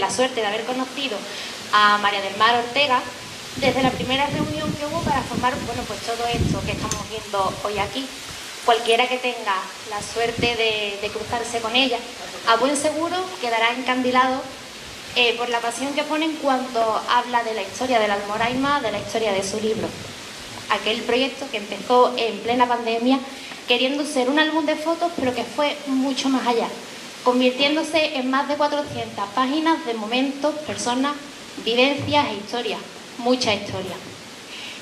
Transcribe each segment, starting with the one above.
la suerte de haber conocido a María del Mar Ortega desde la primera reunión que hubo para formar, bueno, pues todo esto que estamos viendo hoy aquí. Cualquiera que tenga la suerte de cruzarse con ella, a buen seguro quedará encandilado por la pasión que pone en cuanto habla de la historia del Almoraima, de la historia de su libro. Aquel proyecto que empezó en plena pandemia queriendo ser un álbum de fotos, pero que fue mucho más allá, convirtiéndose en más de 400 páginas de momentos, personas, vivencias e historias, mucha historia.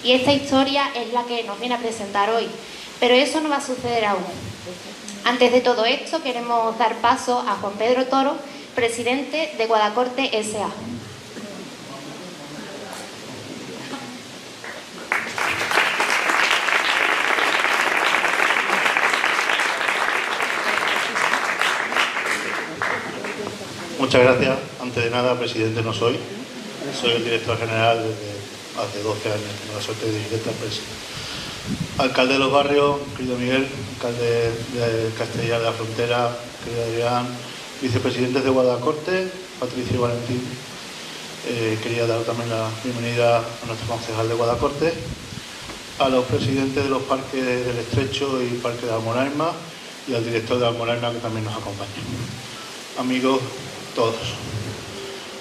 Y esta historia es la que nos viene a presentar hoy, pero eso no va a suceder aún. Antes de todo esto, queremos dar paso a Juan Pedro Toro, presidente de Guadacorte S.A. Muchas gracias. Antes de nada, presidente no soy. Soy el director general desde hace 12 años. Tengo la suerte de dirigir esta empresa. Alcalde de los barrios, querido Miguel, alcalde de Castellar de la Frontera, querido Adrián, vicepresidentes de Guadacorte, Patricia y Valentín. Quería dar también la bienvenida a nuestro concejal de Guadacorte, a los presidentes de los parques del Estrecho y Parque de Almoraima y al director de Almoraima que también nos acompaña. Amigos todos.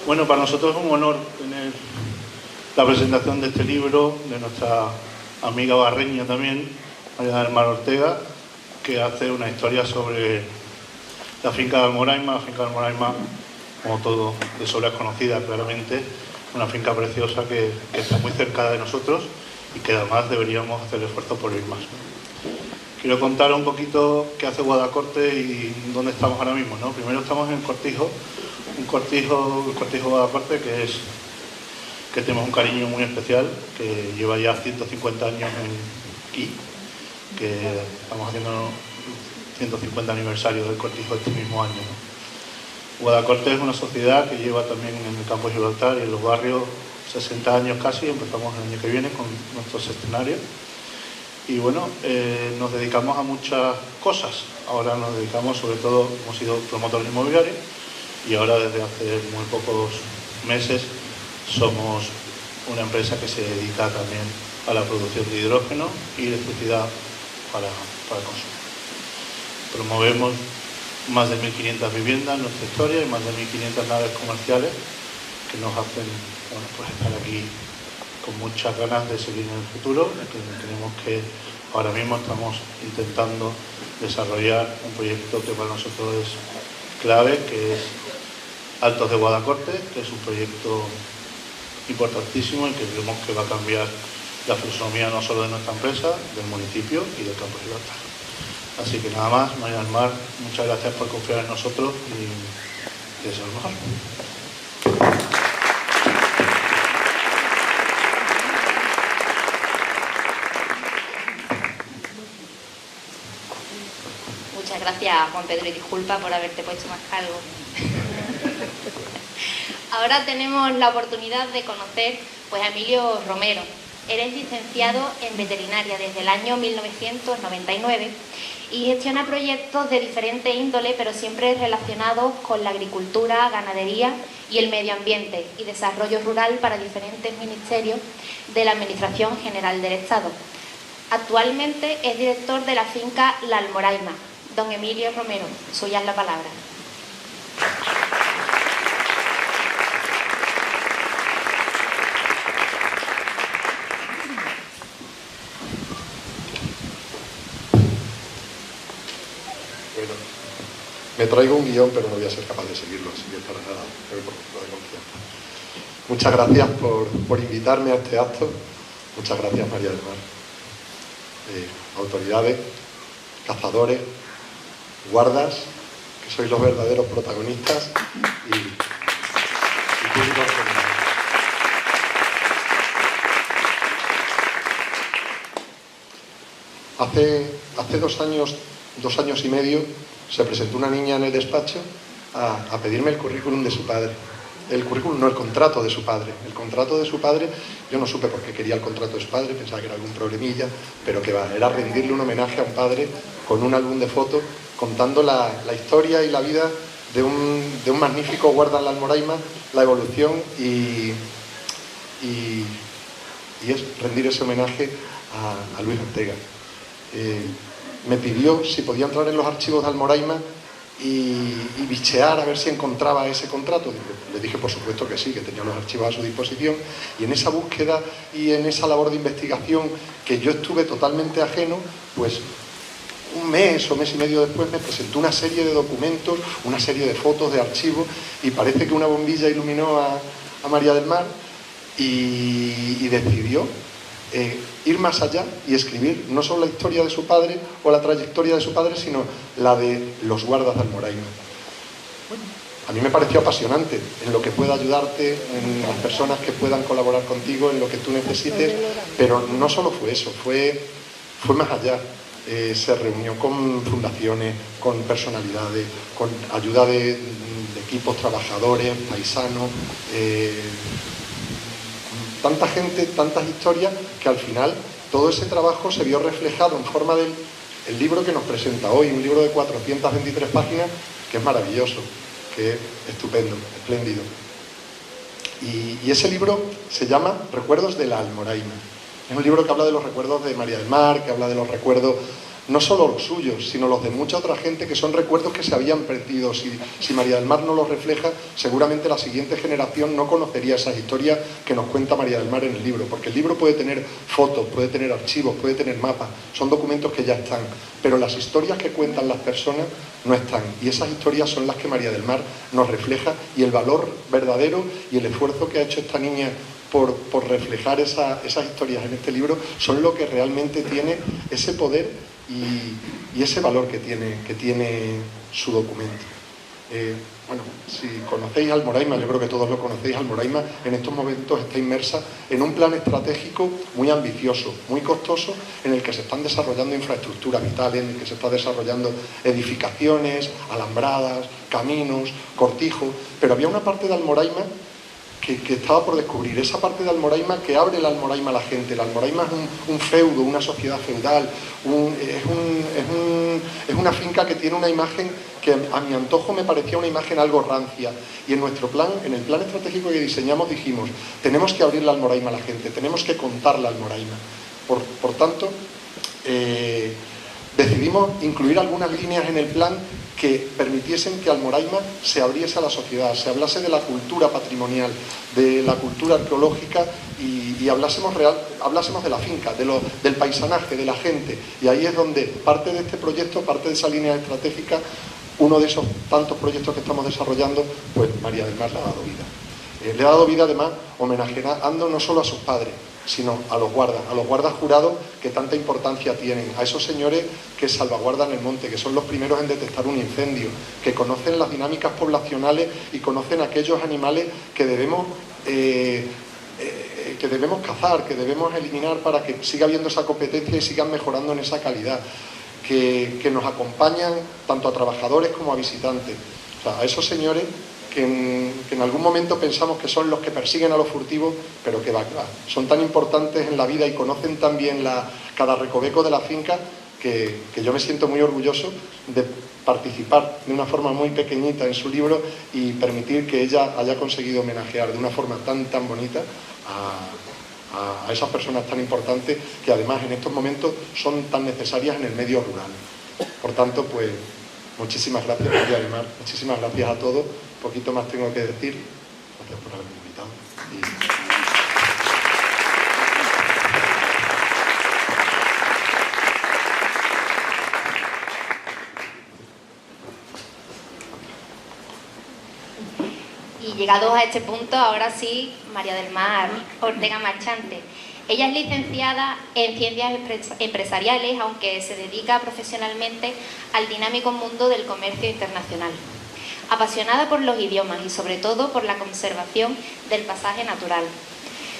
Bueno, para nosotros es un honor tener la presentación de este libro de nuestra amiga barreña también, María del Mar Ortega, que hace una historia sobre la finca de Almoraima. La finca de Almoraima, como todo de sobra es conocida claramente, una finca preciosa que está muy cerca de nosotros y que además deberíamos hacer esfuerzo por ir más. Quiero contar un poquito qué hace Guadacorte y dónde estamos ahora mismo, ¿no? Primero estamos en el Cortijo, el Cortijo Guadacorte, que tenemos un cariño muy especial, que lleva ya 150 años aquí, que estamos haciendo 150 aniversario del Cortijo este mismo año, ¿no? Guadacorte es una sociedad que lleva también en el campo de Gibraltar y en los barrios 60 años casi. Empezamos el año que viene con nuestros escenarios. Y bueno, nos dedicamos a muchas cosas. Ahora nos dedicamos, sobre todo, hemos sido promotores inmobiliarios y ahora desde hace muy pocos meses somos una empresa que se dedica también a la producción de hidrógeno y electricidad para consumo. Promovemos más de 1.500 viviendas en nuestra historia y más de 1.500 naves comerciales que nos hacen, bueno, pues estar aquí con muchas ganas de seguir en el futuro. Tenemos que ahora mismo estamos intentando desarrollar un proyecto que para nosotros es clave, que es Altos de Guadacorte, que es un proyecto importantísimo y que creemos que va a cambiar la fisonomía no solo de nuestra empresa, del municipio y del campo de Gibraltar. Así que nada más, María del Mar, muchas gracias por confiar en nosotros y deseo lo mejor. Muchas gracias, Juan Pedro, y disculpa por haberte puesto más cargo. Ahora tenemos la oportunidad de conocer pues, a Emilio Romero. Él es licenciado en veterinaria desde el año 1999 y gestiona proyectos de diferente índole, pero siempre relacionados con la agricultura, ganadería y el medio ambiente y desarrollo rural para diferentes ministerios de la Administración General del Estado. Actualmente es director de la finca La Almoraima. Don Emilio Romero, suya es la palabra. Bueno, me traigo un guión, pero no voy a ser capaz de seguirlo, así que para nada, me por de confianza. Muchas gracias por invitarme a este acto. Muchas gracias, María del Mar. Autoridades, cazadores, guardas, que sois los verdaderos protagonistas, y público en general. Hace 2 años y medio, se presentó una niña en el despacho a pedirme el currículum de su padre. El currículum, no, el contrato de su padre. El contrato de su padre, yo no supe por qué quería el contrato de su padre, pensaba que era algún problemilla, pero que va, era rendirle un homenaje a un padre con un álbum de fotos contando la historia y la vida de un magnífico guarda en la Almoraima, la evolución y es rendir ese homenaje a Luis Ortega. Me pidió si podía entrar en los archivos de Almoraima y bichear a ver si encontraba ese contrato. Le dije por supuesto que sí, que tenía los archivos a su disposición, y en esa búsqueda y en esa labor de investigación que yo estuve totalmente ajeno, pues un mes o mes y medio después me presentó una serie de documentos, una serie de fotos, de archivos, y parece que una bombilla iluminó a María del Mar y decidió ir más allá y escribir no solo la historia de su padre o la trayectoria de su padre, sino la de los guardas de Almoraima. Bueno, a mí me pareció apasionante en lo que pueda ayudarte, en las personas que puedan colaborar contigo, en lo que tú necesites, pero no solo fue eso, fue más allá. Se reunió con fundaciones, con personalidades, con ayuda de equipos trabajadores, paisanos, tanta gente, tantas historias, que al final todo ese trabajo se vio reflejado en forma del libro que nos presenta hoy, un libro de 423 páginas, que es maravilloso, que es estupendo, espléndido. Y ese libro se llama Recuerdos de la Almoraima. Es un libro que habla de los recuerdos de María del Mar, que habla de los recuerdos, no solo los suyos, sino los de mucha otra gente, que son recuerdos que se habían perdido. Si María del Mar no los refleja, seguramente la siguiente generación no conocería esas historias que nos cuenta María del Mar en el libro, porque el libro puede tener fotos, puede tener archivos, puede tener mapas, son documentos que ya están, pero las historias que cuentan las personas no están, y esas historias son las que María del Mar nos refleja, y el valor verdadero y el esfuerzo que ha hecho esta niña por reflejar esas historias en este libro son lo que realmente tiene ese poder y ese valor que tiene su documento. Bueno, si conocéis Almoraima, yo creo que todos lo conocéis, Almoraima en estos momentos está inmersa en un plan estratégico muy ambicioso, muy costoso, en el que se están desarrollando infraestructuras vitales, en el que se están desarrollando edificaciones, alambradas, caminos, cortijos, pero había una parte de Almoraima que estaba por descubrir, esa parte de Almoraima que abre la Almoraima a la gente. La Almoraima es un feudo, una sociedad feudal, es una finca que tiene una imagen que a mi antojo me parecía una imagen algo rancia, y en nuestro plan, en el plan estratégico que diseñamos, dijimos, tenemos que abrir la Almoraima a la gente, tenemos que contar la Almoraima. Por tanto, decidimos incluir algunas líneas en el plan que permitiesen que Almoraima se abriese a la sociedad, se hablase de la cultura patrimonial, de la cultura arqueológica y hablásemos de la finca, del paisanaje, de la gente. Y ahí es donde parte de este proyecto, parte de esa línea estratégica, uno de esos tantos proyectos que estamos desarrollando, pues María del Mar le ha dado vida. Le ha dado vida además homenajeando no solo a sus padres, sino a los guardas jurados que tanta importancia tienen, a esos señores que salvaguardan el monte, que son los primeros en detectar un incendio, que conocen las dinámicas poblacionales y conocen aquellos animales que debemos cazar, que debemos eliminar para que siga habiendo esa competencia y sigan mejorando en esa calidad, que nos acompañan tanto a trabajadores como a visitantes. O sea, a esos señores que en algún momento pensamos que son los que persiguen a los furtivos, pero que son tan importantes en la vida y conocen tan bien cada recoveco de la finca que yo me siento muy orgulloso de participar de una forma muy pequeñita en su libro y permitir que ella haya conseguido homenajear de una forma tan bonita a esas personas tan importantes que además en estos momentos son tan necesarias en el medio rural. Por tanto, pues muchísimas gracias, María del Mar, muchísimas gracias a todos. Poquito más tengo que decir. Gracias por haberme invitado. Y llegados a este punto, ahora sí, María del Mar Ortega Marchante. Ella es licenciada en Ciencias Empresariales, aunque se dedica profesionalmente al dinámico mundo del comercio internacional. Apasionada por los idiomas y sobre todo por la conservación del paisaje natural.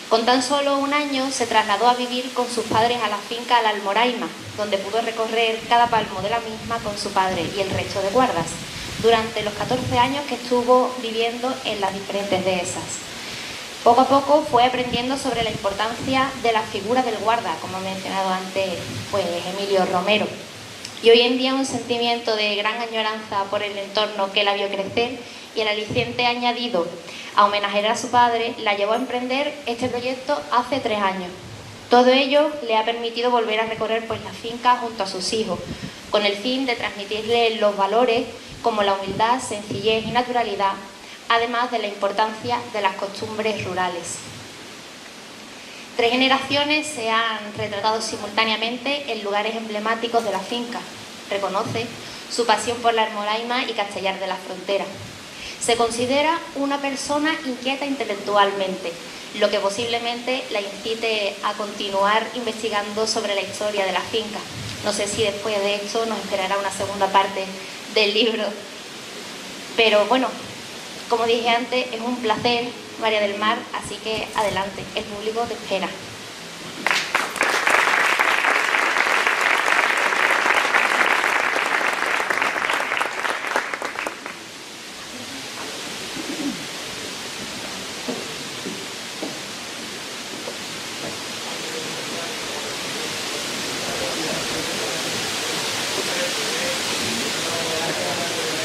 Con tan solo un año se trasladó a vivir con sus padres a la finca La Almoraima, donde pudo recorrer cada palmo de la misma con su padre y el resto de guardas, durante los 14 años que estuvo viviendo en las diferentes dehesas. Poco a poco fue aprendiendo sobre la importancia de la figura del guarda, como ha mencionado antes pues, Emilio Romero. y hoy en día un sentimiento de gran añoranza por el entorno que la vio crecer y el aliciente añadido a homenajear a su padre la llevó a emprender este proyecto hace 3 años. Todo ello le ha permitido volver a recorrer pues la finca junto a sus hijos, con el fin de transmitirles los valores como la humildad, sencillez y naturalidad, además de la importancia de las costumbres rurales. 3 generaciones se han retratado simultáneamente en lugares emblemáticos de la finca. Reconoce su pasión por la Almoraima y Castellar de la Frontera. Se considera una persona inquieta intelectualmente, lo que posiblemente la incite a continuar investigando sobre la historia de la finca. No sé si después de esto nos esperará una segunda parte del libro. Pero bueno, como dije antes, es un placer, María del Mar, así que adelante, el público te espera.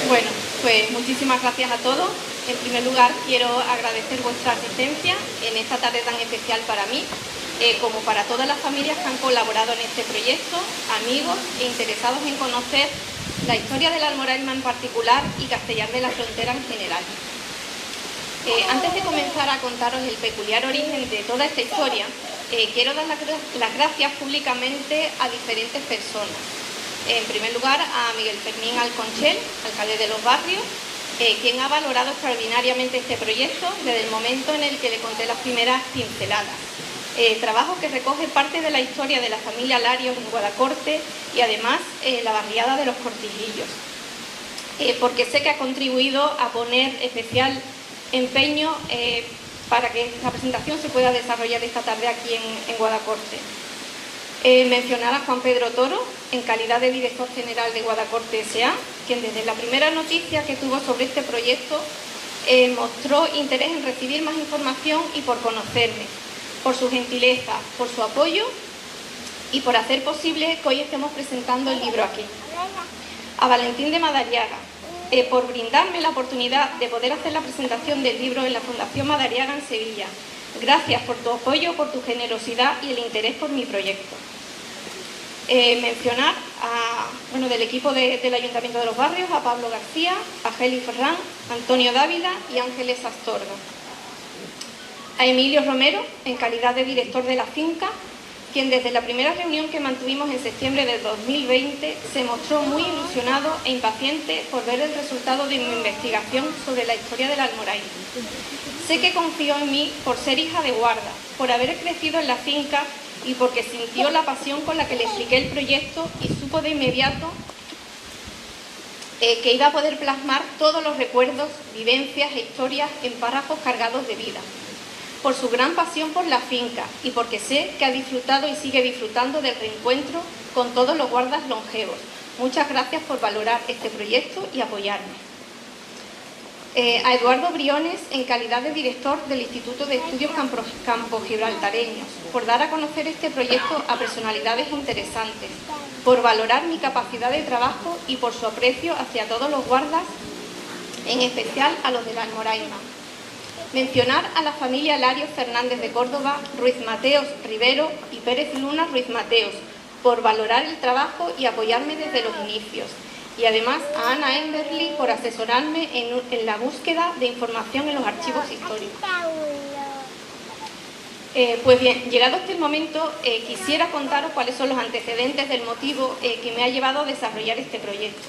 Bueno, pues muchísimas gracias a todos. En primer lugar, quiero agradecer vuestra asistencia en esta tarde tan especial para mí, como para todas las familias que han colaborado en este proyecto, amigos e interesados en conocer la historia de la Almoraima en particular y Castellar de la Frontera en general. Antes de comenzar a contaros el peculiar origen de toda esta historia, quiero dar las gracias públicamente a diferentes personas. En primer lugar, a Miguel Fermín Alconchel, alcalde de Los Barrios, quien ha valorado extraordinariamente este proyecto desde el momento en el que le conté las primeras pinceladas. Trabajo que recoge parte de la historia de la familia Larios en Guadacorte y además la barriada de los Cortijillos, porque sé que ha contribuido a poner especial empeño para que la presentación se pueda desarrollar esta tarde aquí en Guadacorte. Mencionar a Juan Pedro Toro, en calidad de director general de Guadacorte S.A., quien desde la primera noticia que tuvo sobre este proyecto mostró interés en recibir más información y por conocerme, por su gentileza, por su apoyo y por hacer posible que hoy estemos presentando el libro aquí. A Valentín de Madariaga, por brindarme la oportunidad de poder hacer la presentación del libro en la Fundación Madariaga en Sevilla. Gracias por tu apoyo, por tu generosidad y el interés por mi proyecto. Mencionar del equipo del Ayuntamiento de Los Barrios, a Pablo García, a Geli Ferrán, Antonio Dávila y Ángeles Astorga. A Emilio Romero, en calidad de director de la finca, quien desde la primera reunión que mantuvimos en septiembre del 2020 se mostró muy ilusionado e impaciente por ver el resultado de mi investigación sobre la historia de la Almoraima. Sé que confió en mí por ser hija de guarda, por haber crecido en la finca y porque sintió la pasión con la que le expliqué el proyecto y supo de inmediato que iba a poder plasmar todos los recuerdos, vivencias e historias en párrafos cargados de vida. Por su gran pasión por la finca y porque sé que ha disfrutado y sigue disfrutando del reencuentro con todos los guardas longevos. Muchas gracias por valorar este proyecto y apoyarme. A Eduardo Briones, en calidad de director del Instituto de Estudios Campogibraltareños, por dar a conocer este proyecto a personalidades interesantes, por valorar mi capacidad de trabajo y por su aprecio hacia todos los guardas, en especial a los de la Almoraima. Mencionar a la familia Larios Fernández de Córdoba, Ruiz Mateos Rivero y Pérez Luna Ruiz Mateos, por valorar el trabajo y apoyarme desde los inicios. Y además a Ana Emberly por asesorarme en la búsqueda de información en los archivos históricos. Pues bien, llegado este momento, quisiera contaros cuáles son los antecedentes del motivo que me ha llevado a desarrollar este proyecto.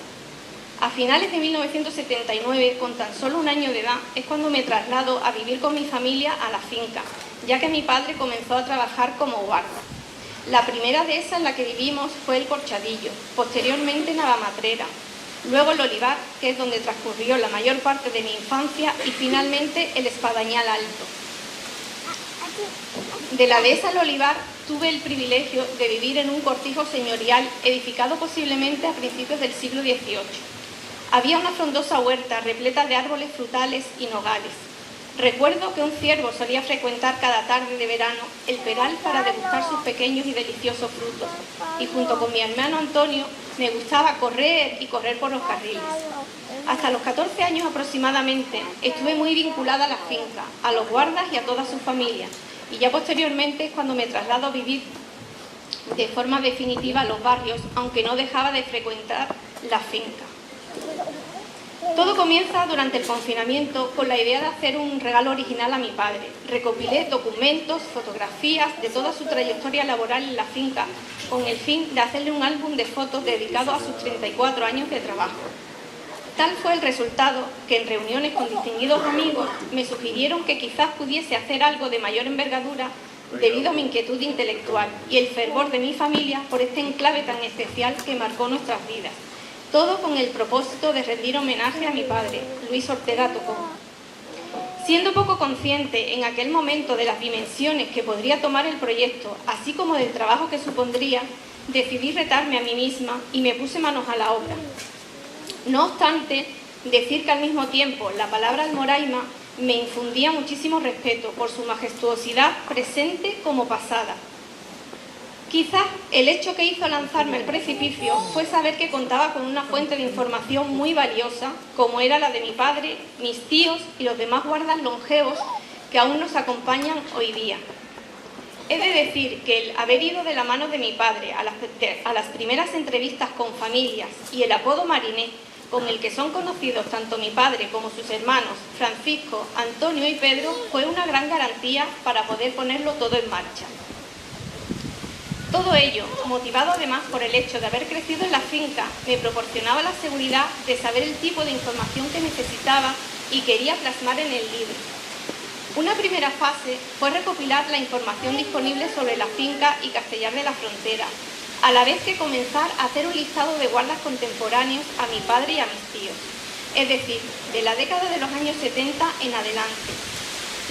A finales de 1979, con tan solo 1 año de edad, es cuando me traslado a vivir con mi familia a la finca, ya que mi padre comenzó a trabajar como guarda. La primera de esas en la que vivimos fue el Corchadillo, posteriormente Navamatrera, luego el Olivar, que es donde transcurrió la mayor parte de mi infancia, y finalmente el Espadañal Alto. De la dehesa al Olivar tuve el privilegio de vivir en un cortijo señorial edificado posiblemente a principios del siglo XVIII. Había una frondosa huerta repleta de árboles frutales y nogales. Recuerdo que un ciervo solía frecuentar cada tarde de verano el peral para degustar sus pequeños y deliciosos frutos, y junto con mi hermano Antonio me gustaba correr y correr por los carriles. Hasta los 14 años aproximadamente estuve muy vinculada a la finca, a los guardas y a toda su familia, y ya posteriormente es cuando me traslado a vivir de forma definitiva a los barrios, aunque no dejaba de frecuentar la finca. Todo comienza durante el confinamiento con la idea de hacer un regalo original a mi padre. Recopilé documentos, fotografías de toda su trayectoria laboral en la finca, con el fin de hacerle un álbum de fotos dedicado a sus 34 años de trabajo. Tal fue el resultado que en reuniones con distinguidos amigos me sugirieron que quizás pudiese hacer algo de mayor envergadura debido a mi inquietud intelectual y el fervor de mi familia por este enclave tan especial que marcó nuestras vidas. Todo con el propósito de rendir homenaje a mi padre, Luis Ortega Tocón. Siendo poco consciente en aquel momento de las dimensiones que podría tomar el proyecto, así como del trabajo que supondría, decidí retarme a mí misma y me puse manos a la obra. No obstante, decir que al mismo tiempo la palabra almoraima me infundía muchísimo respeto por su majestuosidad presente como pasada. Quizás el hecho que hizo lanzarme al precipicio fue saber que contaba con una fuente de información muy valiosa, como era la de mi padre, mis tíos y los demás guardas longevos que aún nos acompañan hoy día. He de decir que el haber ido de la mano de mi padre a las primeras entrevistas con familias y el apodo Mariné, con el que son conocidos tanto mi padre como sus hermanos, Francisco, Antonio y Pedro, fue una gran garantía para poder ponerlo todo en marcha. Todo ello, motivado además por el hecho de haber crecido en la finca, me proporcionaba la seguridad de saber el tipo de información que necesitaba y quería plasmar en el libro. Una primera fase fue recopilar la información disponible sobre la finca y Castellar de la Frontera, a la vez que comenzar a hacer un listado de guardas contemporáneos a mi padre y a mis tíos, es decir, de la década de los años 70 en adelante,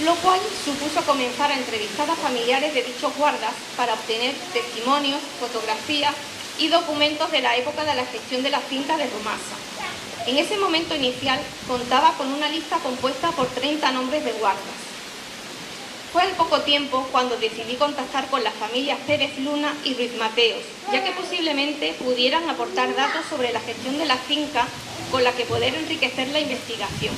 lo cual supuso comenzar a entrevistar a familiares de dichos guardas para obtener testimonios, fotografías y documentos de la época de la gestión de la finca de Rumasa. En ese momento inicial contaba con una lista compuesta por 30 nombres de guardas. Fue al poco tiempo cuando decidí contactar con las familias Pérez Luna y Ruiz Mateos, ya que posiblemente pudieran aportar datos sobre la gestión de la finca con la que poder enriquecer la investigación.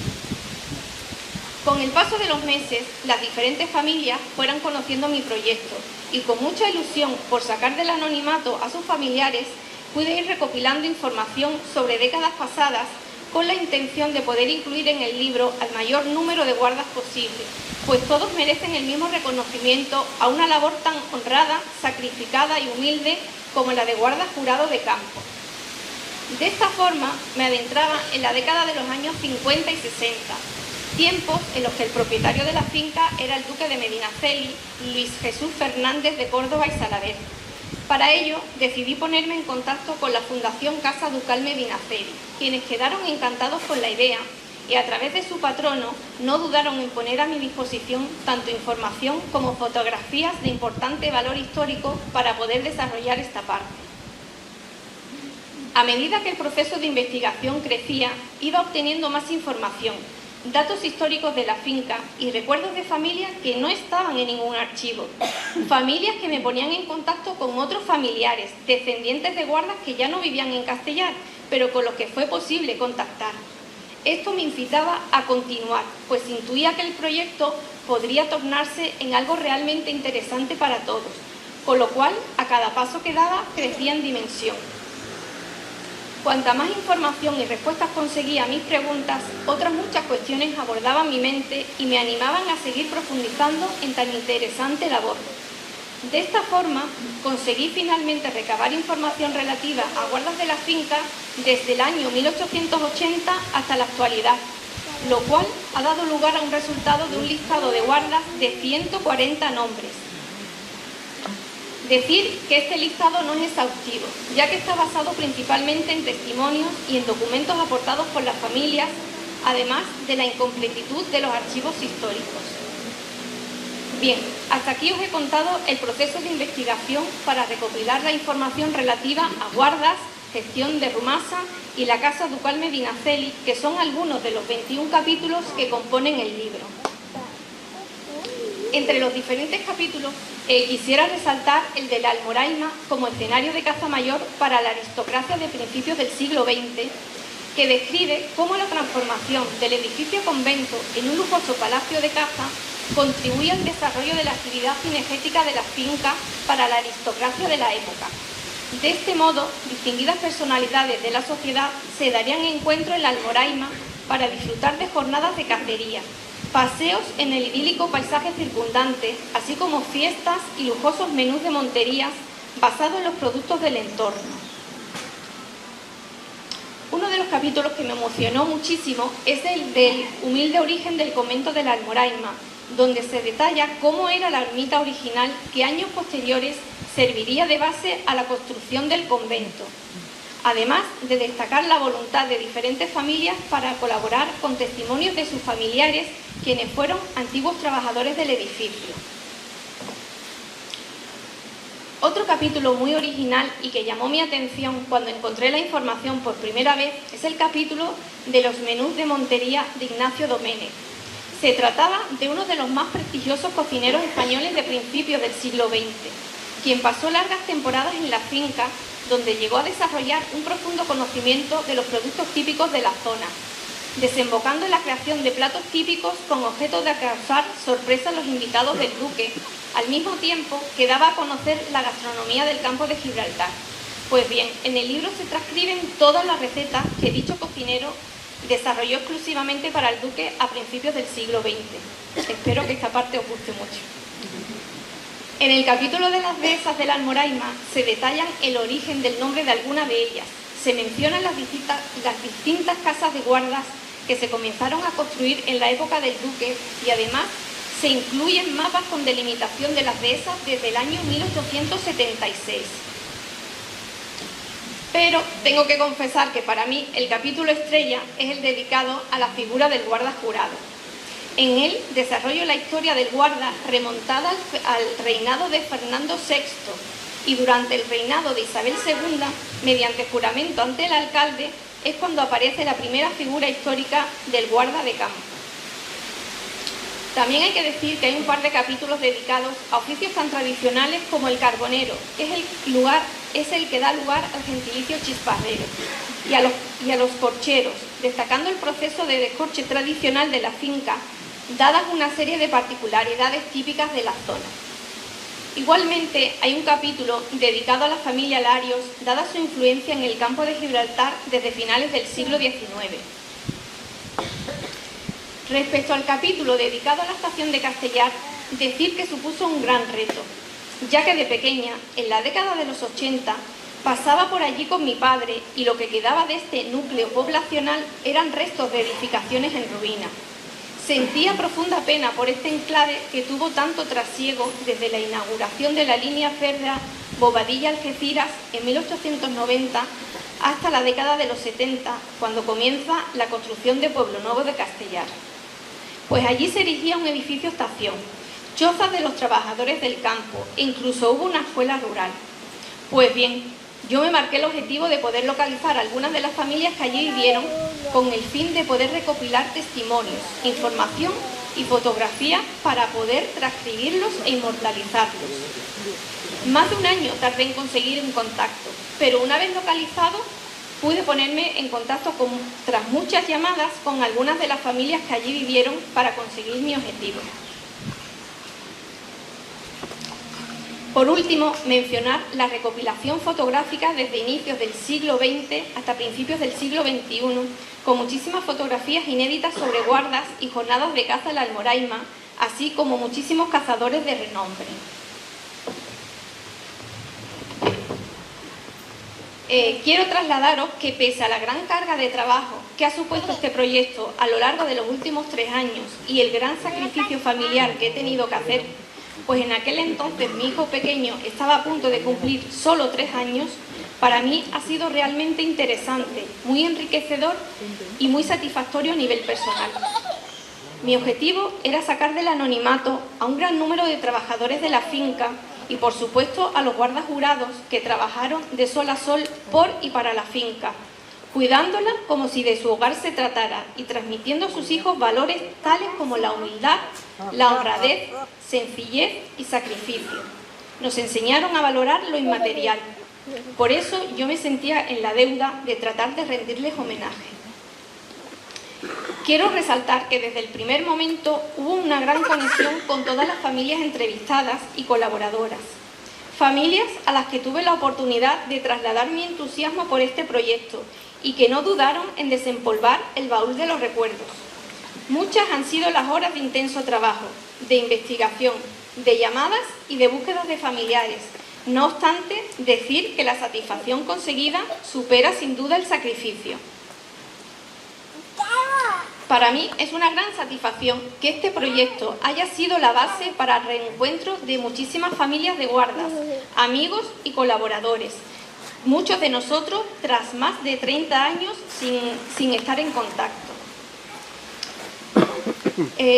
Con el paso de los meses, las diferentes familias fueron conociendo mi proyecto y con mucha ilusión por sacar del anonimato a sus familiares, pude ir recopilando información sobre décadas pasadas con la intención de poder incluir en el libro al mayor número de guardas posible, pues todos merecen el mismo reconocimiento a una labor tan honrada, sacrificada y humilde como la de guarda jurado de campo. De esta forma me adentraba en la década de los años 50 y 60, tiempos en los que el propietario de la finca era el duque de Medinaceli, Luis Jesús Fernández de Córdoba y Salavés. Para ello, decidí ponerme en contacto con la Fundación Casa Ducal Medinaceli, quienes quedaron encantados con la idea y a través de su patrono no dudaron en poner a mi disposición tanto información como fotografías de importante valor histórico para poder desarrollar esta parte. A medida que el proceso de investigación crecía, iba obteniendo más información, datos históricos de la finca y recuerdos de familias que no estaban en ningún archivo. Familias que me ponían en contacto con otros familiares, descendientes de guardas que ya no vivían en Castellar, pero con los que fue posible contactar. Esto me incitaba a continuar, pues intuía que el proyecto podría tornarse en algo realmente interesante para todos, con lo cual a cada paso que daba crecía en dimensión. Cuanta más información y respuestas conseguía a mis preguntas, otras muchas cuestiones abordaban mi mente y me animaban a seguir profundizando en tan interesante labor. De esta forma, conseguí finalmente recabar información relativa a guardas de la finca desde el año 1880 hasta la actualidad, lo cual ha dado lugar a un resultado de un listado de guardas de 140 nombres. Decir que este listado no es exhaustivo, ya que está basado principalmente en testimonios y en documentos aportados por las familias, además de la incompletitud de los archivos históricos. Bien, hasta aquí os he contado el proceso de investigación para recopilar la información relativa a guardas, gestión de Rumasa y la Casa Ducal Medinaceli, que son algunos de los 21 capítulos que componen el libro. Entre los diferentes capítulos quisiera resaltar el de la Almoraima como escenario de caza mayor para la aristocracia de principios del siglo XX, que describe cómo la transformación del edificio convento en un lujoso palacio de caza contribuye al desarrollo de la actividad cinegética de la finca para la aristocracia de la época. De este modo, distinguidas personalidades de la sociedad se darían encuentro en la Almoraima para disfrutar de jornadas de cacería, paseos en el idílico paisaje circundante, así como fiestas y lujosos menús de monterías basados en los productos del entorno. Uno de los capítulos que me emocionó muchísimo es el del humilde origen del convento de la Almoraima, donde se detalla cómo era la ermita original que años posteriores serviría de base a la construcción del convento, además de destacar la voluntad de diferentes familias para colaborar con testimonios de sus familiares, quienes fueron antiguos trabajadores del edificio. Otro capítulo muy original y que llamó mi atención cuando encontré la información por primera vez es el capítulo de los menús de montería de Ignacio Domènech. Se trataba de uno de los más prestigiosos cocineros españoles de principios del siglo XX, quien pasó largas temporadas en la finca, donde llegó a desarrollar un profundo conocimiento de los productos típicos de la zona, desembocando en la creación de platos típicos con objeto de causar sorpresa a los invitados del duque, al mismo tiempo que daba a conocer la gastronomía del campo de Gibraltar. Pues bien, en el libro se transcriben todas las recetas que dicho cocinero desarrolló exclusivamente para el duque a principios del siglo XX. Espero que esta parte os guste mucho. En el capítulo de las dehesas de la Almoraima se detallan el origen del nombre de algunas de ellas. Se mencionan las distintas casas de guardas que se comenzaron a construir en la época del duque y además se incluyen mapas con delimitación de las dehesas desde el año 1876. Pero tengo que confesar que para mí el capítulo estrella es el dedicado a la figura del guarda jurado. En él desarrollo la historia del guarda remontada al reinado de Fernando VI y durante el reinado de Isabel II, mediante juramento ante el alcalde, es cuando aparece la primera figura histórica del guarda de campo. También hay que decir que hay un par de capítulos dedicados a oficios tan tradicionales como el carbonero, que es el que da lugar al gentilicio chisparrero, y a los corcheros, destacando el proceso de descorche tradicional de la finca, dadas una serie de particularidades típicas de la zona. Igualmente, hay un capítulo dedicado a la familia Larios, dada su influencia en el campo de Gibraltar desde finales del siglo XIX. Respecto al capítulo dedicado a la estación de Castellar, decir que supuso un gran reto, ya que de pequeña, en la década de los 80, pasaba por allí con mi padre y lo que quedaba de este núcleo poblacional eran restos de edificaciones en ruina. Sentía profunda pena por este enclave que tuvo tanto trasiego desde la inauguración de la línea férrea Bobadilla-Algeciras en 1890 hasta la década de los 70, cuando comienza la construcción de Pueblo Nuevo de Castellar. Pues allí se erigía un edificio estación, chozas de los trabajadores del campo e incluso hubo una escuela rural. Pues bien, yo me marqué el objetivo de poder localizar algunas de las familias que allí vivieron con el fin de poder recopilar testimonios, información y fotografías para poder transcribirlos e inmortalizarlos. Más de un año tardé en conseguir un contacto, pero una vez localizado pude ponerme en contacto tras muchas llamadas con algunas de las familias que allí vivieron para conseguir mi objetivo. Por último, mencionar la recopilación fotográfica desde inicios del siglo XX hasta principios del siglo XXI, con muchísimas fotografías inéditas sobre guardas y jornadas de caza en la Almoraima, así como muchísimos cazadores de renombre. Quiero trasladaros que pese a la gran carga de trabajo que ha supuesto este proyecto a lo largo de los últimos 3 años y el gran sacrificio familiar que he tenido que hacer, pues en aquel entonces mi hijo pequeño estaba a punto de cumplir solo 3 años, para mí ha sido realmente interesante, muy enriquecedor y muy satisfactorio a nivel personal. Mi objetivo era sacar del anonimato a un gran número de trabajadores de la finca y por supuesto a los guardas jurados que trabajaron de sol a sol por y para la finca, cuidándola como si de su hogar se tratara y transmitiendo a sus hijos valores tales como la humildad, la honradez, sencillez y sacrificio. Nos enseñaron a valorar lo inmaterial. Por eso yo me sentía en la deuda de tratar de rendirles homenaje. Quiero resaltar que desde el primer momento hubo una gran conexión con todas las familias entrevistadas y colaboradoras. Familias a las que tuve la oportunidad de trasladar mi entusiasmo por este proyecto y que no dudaron en desempolvar el baúl de los recuerdos. Muchas han sido las horas de intenso trabajo, de investigación, de llamadas y de búsquedas de familiares. No obstante, decir que la satisfacción conseguida supera sin duda el sacrificio. Para mí es una gran satisfacción que este proyecto haya sido la base para el reencuentro de muchísimas familias de guardas, amigos y colaboradores. Muchos de nosotros tras más de 30 años sin estar en contacto.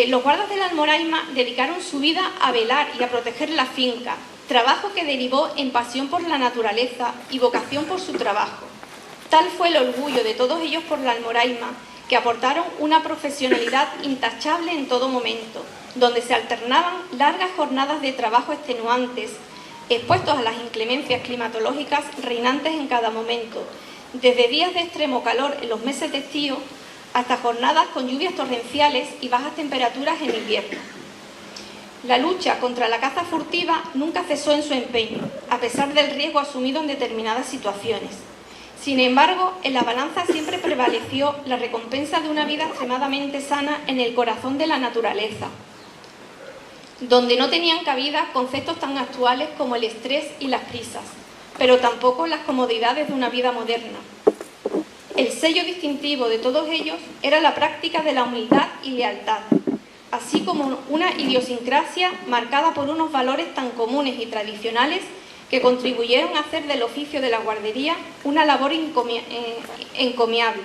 Los guardas del Almoraima dedicaron su vida a velar y a proteger la finca, trabajo que derivó en pasión por la naturaleza y vocación por su trabajo. Tal fue el orgullo de todos ellos por la Almoraima, que aportaron una profesionalidad intachable en todo momento, donde se alternaban largas jornadas de trabajo extenuantes, expuestos a las inclemencias climatológicas reinantes en cada momento, desde días de extremo calor en los meses de estío hasta jornadas con lluvias torrenciales y bajas temperaturas en invierno. La lucha contra la caza furtiva nunca cesó en su empeño, a pesar del riesgo asumido en determinadas situaciones. Sin embargo, en la balanza siempre prevaleció la recompensa de una vida extremadamente sana en el corazón de la naturaleza, donde no tenían cabida conceptos tan actuales como el estrés y las prisas, pero tampoco las comodidades de una vida moderna. El sello distintivo de todos ellos era la práctica de la humildad y lealtad, así como una idiosincrasia marcada por unos valores tan comunes y tradicionales que contribuyeron a hacer del oficio de la guardería una labor encomiable.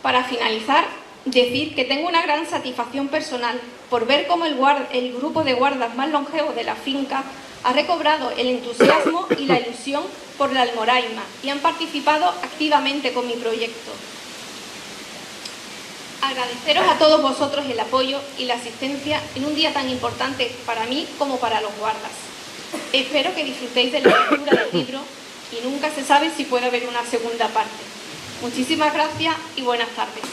Para finalizar, decir que tengo una gran satisfacción personal por ver cómo el grupo de guardas más longevo de la finca ha recobrado el entusiasmo y la ilusión por la Almoraima y han participado activamente con mi proyecto. Agradeceros a todos vosotros el apoyo y la asistencia en un día tan importante para mí como para los guardas. Espero que disfrutéis de la lectura del libro y nunca se sabe si puede haber una segunda parte. Muchísimas gracias y buenas tardes.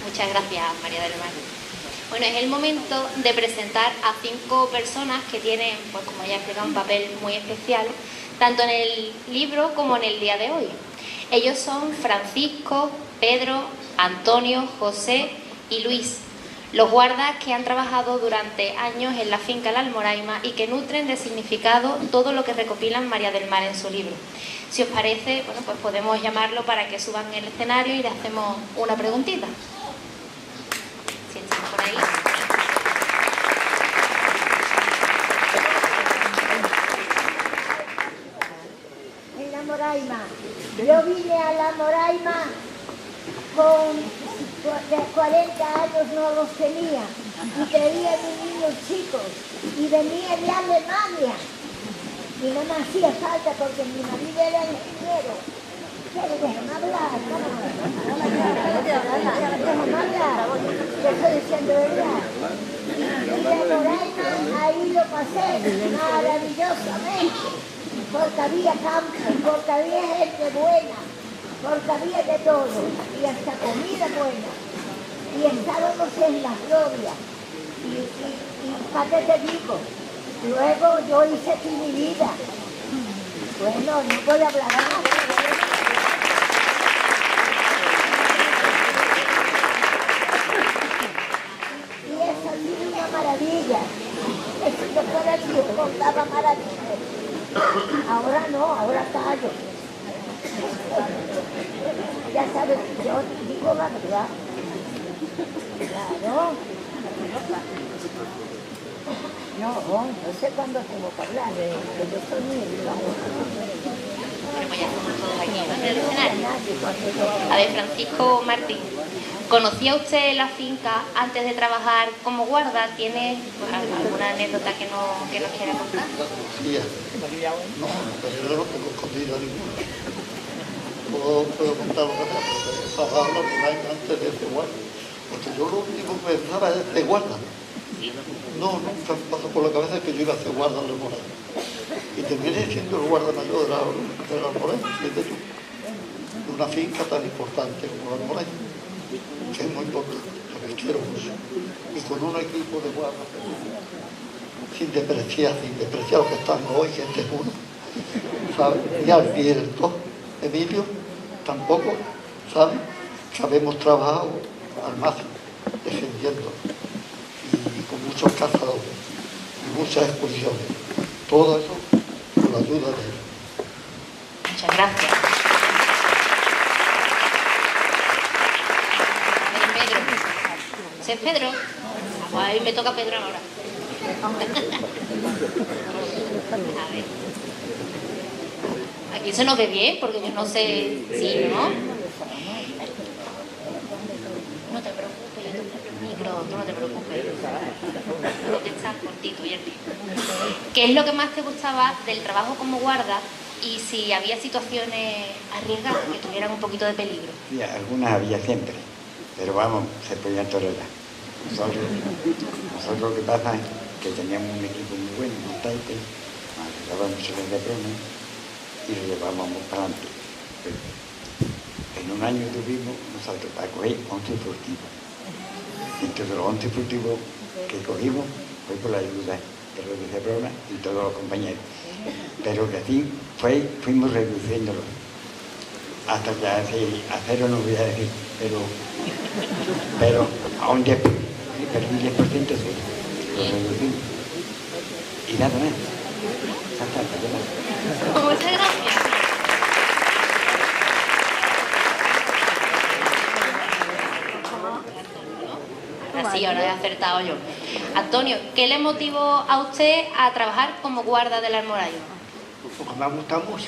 Muchas gracias, María del Mar. Bueno, es el momento de presentar a 5 personas que tienen, pues como ya he explicado, un papel muy especial, tanto en el libro como en el día de hoy. Ellos son Francisco, Pedro, Antonio, José y Luis, los guardas que han trabajado durante años en la finca La Almoraima y que nutren de significado todo lo que recopilan María del Mar en su libro. Si os parece, bueno, pues podemos llamarlo para que suban el escenario y le hacemos una preguntita. Si están por ahí. En La Almoraima. Yo vine a La Almoraima con 40 años, no los tenía, y traía a mis niños chicos, y venía de Alemania, y no me hacía falta porque mi marido era ingeniero. Pero déjame hablar, déjame hablar, te estoy diciendo verdad. Y La Almoraima, ahí lo pasé maravillosamente, porque había campo, porque había gente buena, porque había de todo, y hasta comida buena, y estábamos en la gloria, y ¿para qué te digo? Luego yo hice aquí mi vida. Bueno, no voy a hablar más. Y eso ha sido una maravilla. Si yo fuera Dios, contaba maravillas. Ahora no, ahora callo. Ya sabes, yo digo la verdad. Claro. No sé cuándo tengo que hablar, que yo soy muy Bueno, pues ya estamos todos aquí, ¿no? En el escenario. A ver, Francisco Martín, ¿conocía usted la finca antes de trabajar como guarda? ¿Tiene pues, alguna anécdota que nos quiera contar? Sí, no, pero yo no tengo escondida ninguna. Puedo contar lo que sea, estaba hablando un año antes de este guarda. Porque yo lo único que pensaba es de guarda. No, nunca me pasó por la cabeza que yo iba a hacer guarda en la Almoraya. Y terminé siendo el guarda mayor de la Almoraya, fíjate tú, de una finca tan importante como la Almoraya, que es muy importante, lo que quiero mucho. Y con un equipo de guarda, sin despreciar lo que estamos hoy, que este es uno, ¿sabes? Y Alberto, Emilio, tampoco, ¿sabes? Que habemos trabajado al máximo, defendiendo. Y con muchos cazadores y muchas excursiones. Todo eso con la ayuda de él. Muchas gracias. Pedro. ¿Ese es Pedro? A mí me toca Pedro ahora. A ver. Aquí se nos ve bien, porque yo no sé si, ¿no? No te preocupes, yo te pongo el micro, tú no te preocupes. No te estás cortito, Yerti. ¿Qué es lo que más te gustaba del trabajo como guarda y si había situaciones arriesgadas que tuvieran un poquito de peligro? Sí, algunas había siempre, pero vamos, se podían tolerar. Nosotros lo que pasa es que teníamos un equipo muy bueno, un taite, ayudábamos a los de promo y lo llevábamos para adelante. En un año tuvimos nosotros para coger 11 furtivos. Entre los 11 furtivos que cogimos fue por la ayuda de los de Cebrona y todos los compañeros. Pero que así fuimos reduciéndolo. Hasta que a cero no voy a decir, pero a un 10%, pero un 10% sí, lo reducimos. Y nada más. Muchas gracias. Así, ahora he acertado yo. Antonio, ¿qué le motivó a usted a trabajar como guarda del Almoraya? Porque me ha gustado mucho.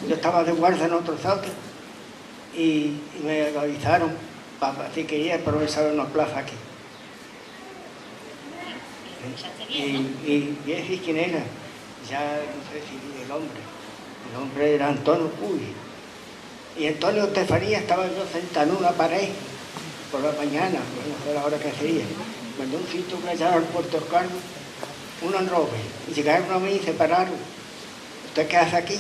Yo estaba de guarda en otro sitio y me avisaron para si quería aprovechar una plaza aquí. Y ese quién era, ya no sé si el hombre era Antonio Puy. Y Antonio Estefanía estaba yo sentado en una pared por la mañana, no sé la hora que sería, cuando un sitio que allá en Puerto Carmen, un enrobe, y llegaron a mí y se pararon. ¿Usted qué hace aquí?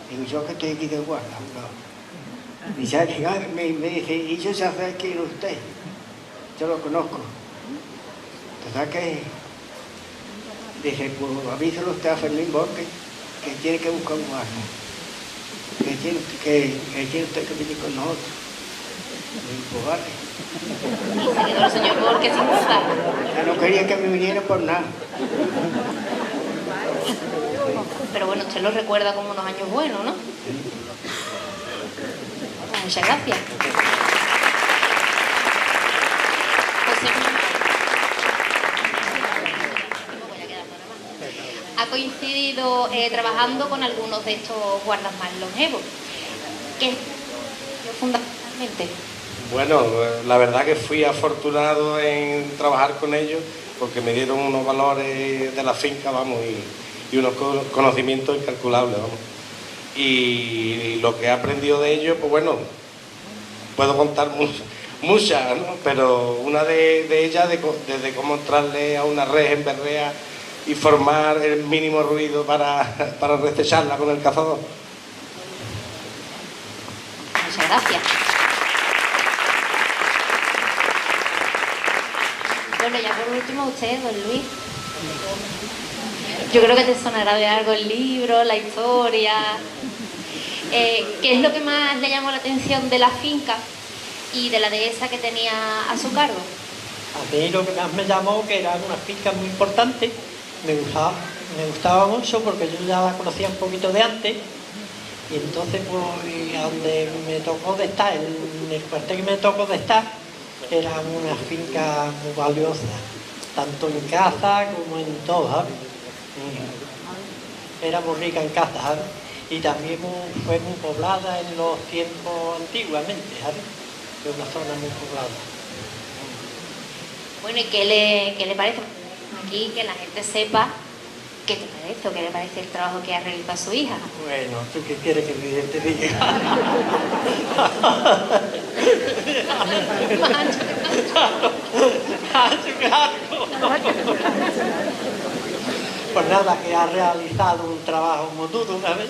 Digo, yo que estoy aquí de guarda. No. Y ya llegaron, me dice, ¿y yo ya sé quién es usted? Yo lo conozco. Entonces que dice, pues avíselo usted a Fermín Borges que tiene que buscar un guarda. Que tiene usted que venir con nosotros. Pues vale. Y se quedó el señor Borges sin duda. Yo no quería que me viniera por nada. Pero bueno, usted lo recuerda como unos años buenos, ¿no? Muchas gracias. José Manuel. Ha coincidido trabajando con algunos de estos guardas más longevos. ¿Qué fundamentalmente? Bueno, la verdad que fui afortunado en trabajar con ellos porque me dieron unos valores de la finca, vamos, y unos conocimientos incalculables, vamos. Y lo que he aprendido de ellos, pues bueno, puedo contar muchas, ¿no? Pero una de ellas, desde cómo entrarle a una red en berrea y formar el mínimo ruido para recesarla con el cazador. Muchas gracias. Bueno, ya por último usted, don Luis. Yo creo que te sonará de algo el libro, la historia. ¿Qué es lo que más le llamó la atención de la finca y de la dehesa que tenía a su cargo? A mí lo que más me llamó que era una finca muy importante, me gustaba mucho porque yo ya la conocía un poquito de antes y entonces pues a donde me tocó de estar, en el cuartel que me tocó de estar, era una finca muy valiosa, tanto en caza como en todo, ¿sabes? Era muy rica en caza, ¿sabes? Y también fue muy poblada en los tiempos antiguamente, ¿sabes? Fue una zona muy poblada. Bueno, ¿y qué le parece? Aquí que la gente sepa qué te parece o qué le parece el trabajo que ha realizado su hija. Bueno, ¿tú qué quieres que te diga? Pues nada, que ha realizado un trabajo muy duro, ¿sabes?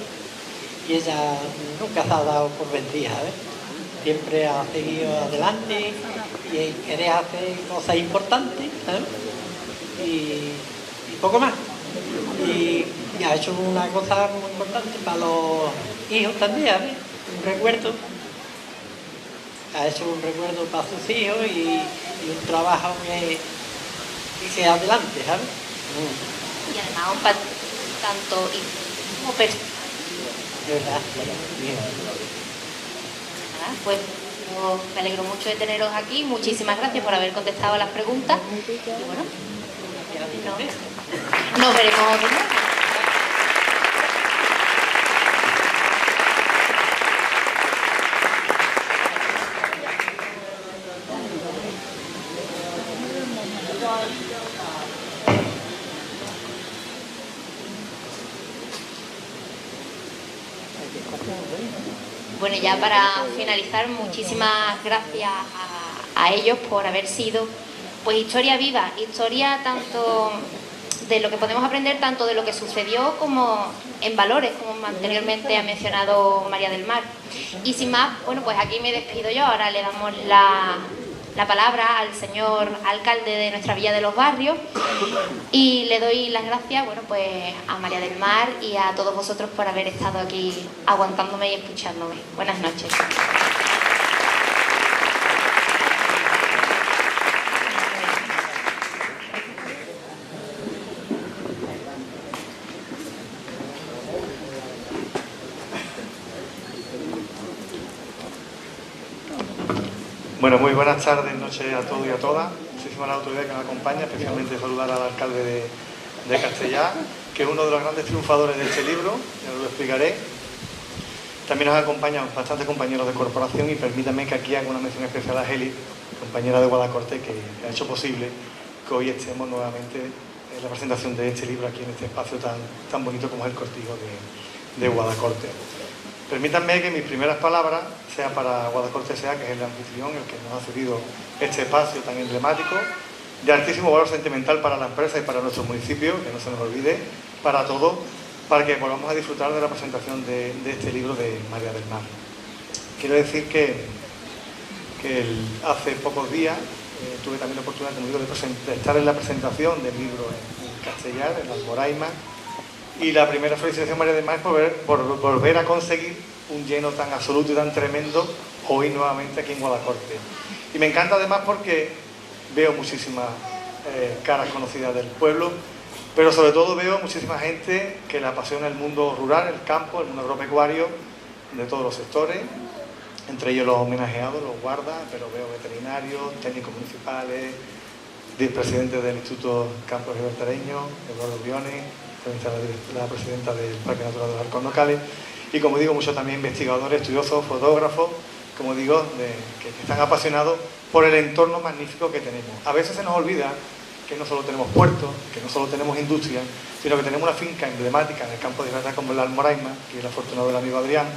Y ella nunca se ha dado por vencida, ¿sabes? Siempre ha seguido adelante y quiere hacer cosas importantes, ¿sabes? Y poco más. Y ha hecho una cosa muy importante para los hijos también, ¿sabes? Un recuerdo. Ha hecho un recuerdo para sus hijos y un trabajo que adelante, ¿sabes? Y además tanto como persona. ¿Verdad? Bien. Pues yo me alegro mucho de teneros aquí. Muchísimas gracias por haber contestado a las preguntas. Y bueno, nos veremos de nuevo. Bueno, ya para finalizar, muchísimas gracias a ellos por haber sido pues historia viva, historia tanto de lo que podemos aprender, tanto de lo que sucedió como en valores, como anteriormente ha mencionado María del Mar. Y sin más, bueno, pues aquí me despido yo. Ahora le damos la palabra al señor alcalde de nuestra Villa de los Barrios y le doy las gracias, bueno, pues a María del Mar y a todos vosotros por haber estado aquí aguantándome y escuchándome. Buenas noches. Bueno, muy buenas tardes, noches a todos y a todas. Muchísimas la autoridad que nos acompaña, especialmente saludar al alcalde de Castellar, que es uno de los grandes triunfadores de este libro, ya lo explicaré. También nos acompañan bastantes compañeros de corporación y permítanme que aquí haga una mención especial a Heli, compañera de Guadacorte, que ha hecho posible que hoy estemos nuevamente en la presentación de este libro aquí en este espacio tan bonito como es el Cortijo de Guadacorte. Permítanme que mis primeras palabras sean para Guadacorte S.A., que es el anfitrión, el que nos ha cedido este espacio tan emblemático, de altísimo valor sentimental para la empresa y para nuestro municipio, que no se nos olvide, para todos, para que volvamos a disfrutar de la presentación de este libro de María del Mar. Quiero decir que hace pocos días tuve también la oportunidad, como digo, de estar en la presentación del libro en Castellar, en la Almoraima. Y la primera felicitación, María del Mar, es por volver a conseguir un lleno tan absoluto y tan tremendo hoy nuevamente aquí en Guadacorte. Y me encanta además porque veo muchísimas caras conocidas del pueblo, pero sobre todo veo muchísima gente que le apasiona el mundo rural, el campo, el mundo agropecuario, de todos los sectores, entre ellos los homenajeados, los guardas, pero veo veterinarios, técnicos municipales, presidente del Instituto Campos Libertareños, Eduardo Briones, la presidenta del Parque Natural de los Arcos Locales, y como digo, muchos también investigadores, estudiosos, fotógrafos, como digo, que están apasionados por el entorno magnífico que tenemos. A veces se nos olvida que no solo tenemos puertos, que no solo tenemos industria, sino que tenemos una finca emblemática en el campo de Libertad como la Almoraima, que es el afortunado del amigo Adrián,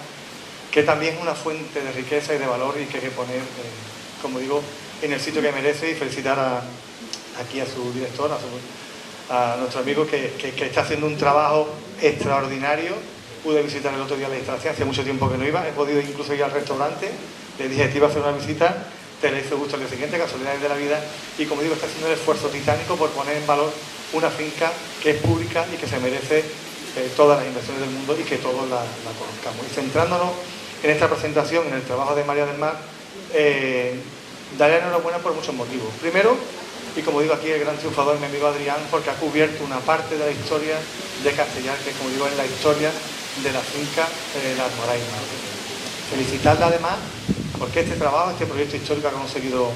que también es una fuente de riqueza y de valor y que hay que poner, como digo, en el sitio que merece, y felicitar aquí a su director, a nuestro amigo que está haciendo un trabajo extraordinario. Pude visitar el otro día la instalación, hacía mucho tiempo que no iba, he podido incluso ir al restaurante, le dije que iba a hacer una visita, te le hizo gusto al día siguiente, casualidades de la vida, y como digo, está haciendo el esfuerzo titánico por poner en valor una finca que es pública y que se merece todas las inversiones del mundo y que todos la conozcamos. Y centrándonos en esta presentación, en el trabajo de María del Mar, darle enhorabuena por muchos motivos. Primero, y como digo aquí, el gran triunfador, mi amigo Adrián, porque ha cubierto una parte de la historia de Castellar, que como digo es la historia de la finca La Almoraima. Felicitarle además porque este trabajo, este proyecto histórico ha conseguido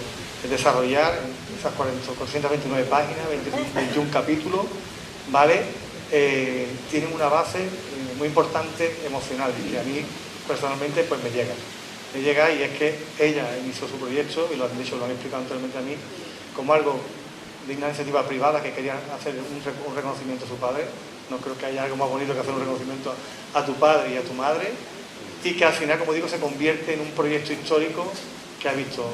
desarrollar esas 429 páginas, 21 capítulos, ¿vale? Tienen una base muy importante emocional y que a mí personalmente pues me llega, y es que ella inició su proyecto, y lo han dicho, lo han explicado anteriormente a mí, como algo de una iniciativa privada que quería hacer un reconocimiento a su padre. No creo que haya algo más bonito que hacer un reconocimiento a tu padre y a tu madre, y que al final, como digo, se convierte en un proyecto histórico que ha visto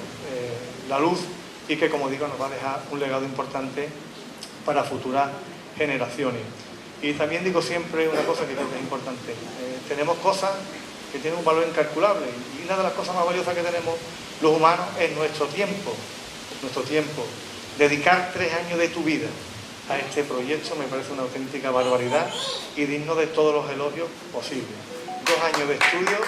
la luz y que, como digo, nos va a dejar un legado importante para futuras generaciones. Y también digo siempre una cosa que creo que es importante: tenemos cosas que tienen un valor incalculable, y una de las cosas más valiosas que tenemos los humanos es nuestro tiempo. Dedicar 3 años de tu vida a este proyecto me parece una auténtica barbaridad y digno de todos los elogios posibles. 2 años de estudio.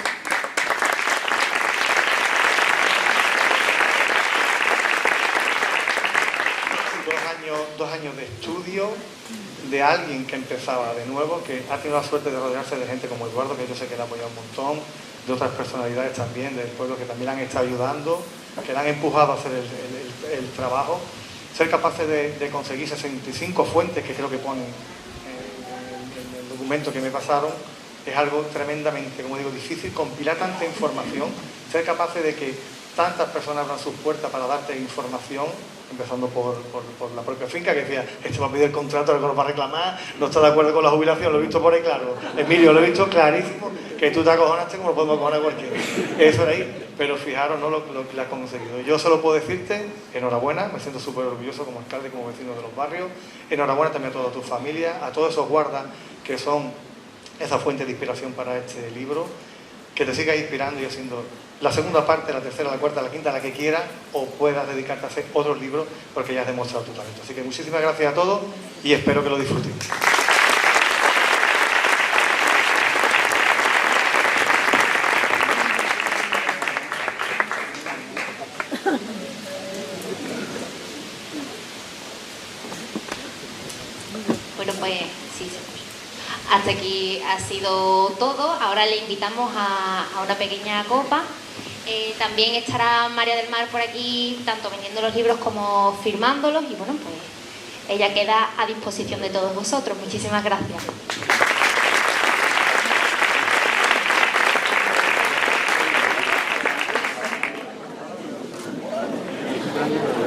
2 años de estudio de alguien que empezaba de nuevo, que ha tenido la suerte de rodearse de gente como Eduardo, que yo sé que le ha apoyado un montón, de otras personalidades también del pueblo que también le han estado ayudando, que le han empujado a hacer el trabajo. Ser capaces de conseguir 65 fuentes, que creo que ponen en el documento que me pasaron, es algo tremendamente, como digo, difícil. Compilar tanta información, ser capaces de que tantas personas abran sus puertas para darte información, empezando por la propia finca, que decía, este va a pedir el contrato, algo va a reclamar, no está de acuerdo con la jubilación, lo he visto por ahí claro. Emilio, lo he visto clarísimo, que tú te acojonaste como lo podemos acojonar cualquiera. Eso era ahí, pero fijaros, ¿no?, lo que le has conseguido. Yo solo puedo decirte, enhorabuena, me siento súper orgulloso como alcalde, como vecino de los barrios, enhorabuena también a toda tu familia, a todos esos guardas que son esa fuente de inspiración para este libro, que te sigas inspirando y haciendo la segunda parte, la tercera, la cuarta, la quinta, la que quieras, o puedas dedicarte a hacer otros libros, porque ya has demostrado tu talento. Así que muchísimas gracias a todos y espero que lo disfruten. Bueno, pues sí, se escucha. Hasta aquí ha sido todo. Ahora le invitamos a una pequeña copa. También estará María del Mar por aquí, tanto vendiendo los libros como firmándolos. Y bueno, pues ella queda a disposición de todos vosotros. Muchísimas gracias. Gracias.